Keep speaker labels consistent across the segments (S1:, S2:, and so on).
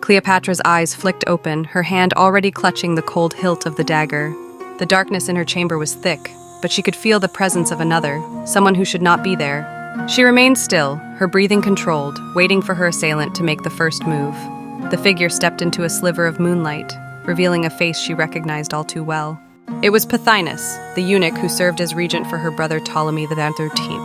S1: Cleopatra's eyes flicked open, her hand already clutching the cold hilt of the dagger. The darkness in her chamber was thick, but she could feel the presence of another, someone who should not be there. She remained still, her breathing controlled, waiting for her assailant to make the first move. The figure stepped into a sliver of moonlight, revealing a face she recognized all too well. It was Pothinus, the eunuch who served as regent for her brother Ptolemy XIII.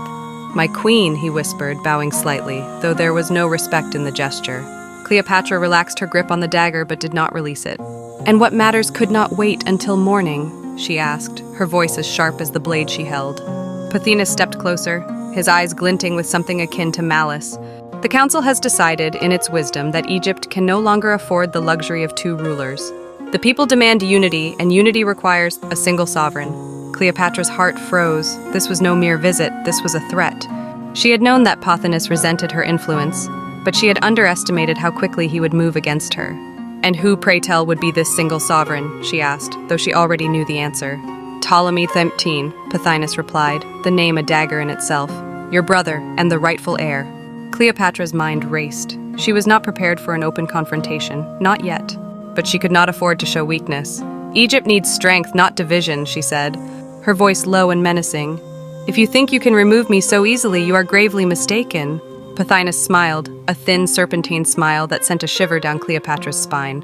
S1: "My queen," he whispered, bowing slightly, though there was no respect in the gesture. Cleopatra relaxed her grip on the dagger but did not release it. "And what matters could not wait until morning?" she asked, her voice as sharp as the blade she held. Pothinus stepped closer, his eyes glinting with something akin to malice. "The council has decided, in its wisdom, that Egypt can no longer afford the luxury of two rulers. The people demand unity, and unity requires a single sovereign." Cleopatra's heart froze. This was no mere visit, this was a threat. She had known that Pothinus resented her influence, but she had underestimated how quickly he would move against her. "And who, pray tell, would be this single sovereign?" she asked, though she already knew the answer. "Ptolemy XIII," Pothinus replied, the name a dagger in itself. "Your brother, and the rightful heir." Cleopatra's mind raced. She was not prepared for an open confrontation, not yet. But she could not afford to show weakness. "Egypt needs strength, not division," she said, her voice low and menacing. "If you think you can remove me so easily, you are gravely mistaken." Pothinus smiled, a thin serpentine smile that sent a shiver down Cleopatra's spine.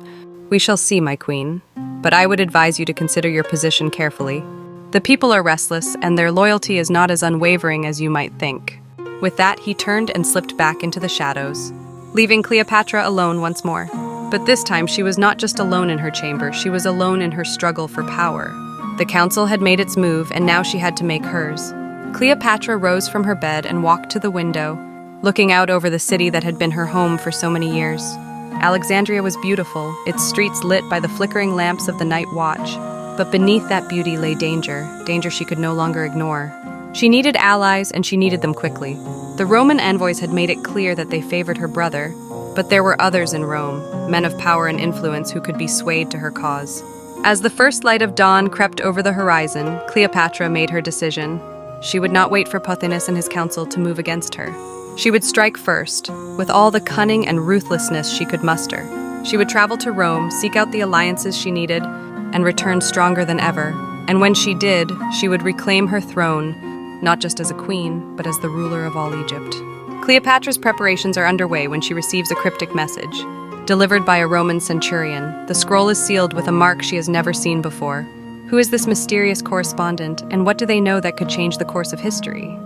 S1: "We shall see, my queen. But I would advise you to consider your position carefully. The people are restless, and their loyalty is not as unwavering as you might think." With that, he turned and slipped back into the shadows, leaving Cleopatra alone once more. But this time she was not just alone in her chamber, she was alone in her struggle for power. The council had made its move, and now she had to make hers. Cleopatra rose from her bed and walked to the window, looking out over the city that had been her home for so many years. Alexandria was beautiful, its streets lit by the flickering lamps of the night watch. But beneath that beauty lay danger she could no longer ignore. She needed allies, and she needed them quickly. The Roman envoys had made it clear that they favored her brother, but there were others in Rome, men of power and influence who could be swayed to her cause. As the first light of dawn crept over the horizon, Cleopatra made her decision. She would not wait for Pothinus and his council to move against her. She would strike first, with all the cunning and ruthlessness she could muster. She would travel to Rome, seek out the alliances she needed, and return stronger than ever. And when she did, she would reclaim her throne, not just as a queen, but as the ruler of all Egypt. Cleopatra's preparations are underway when she receives a cryptic message, delivered by a Roman centurion. The scroll is sealed with a mark she has never seen before. Who is this mysterious correspondent, and what do they know that could change the course of history?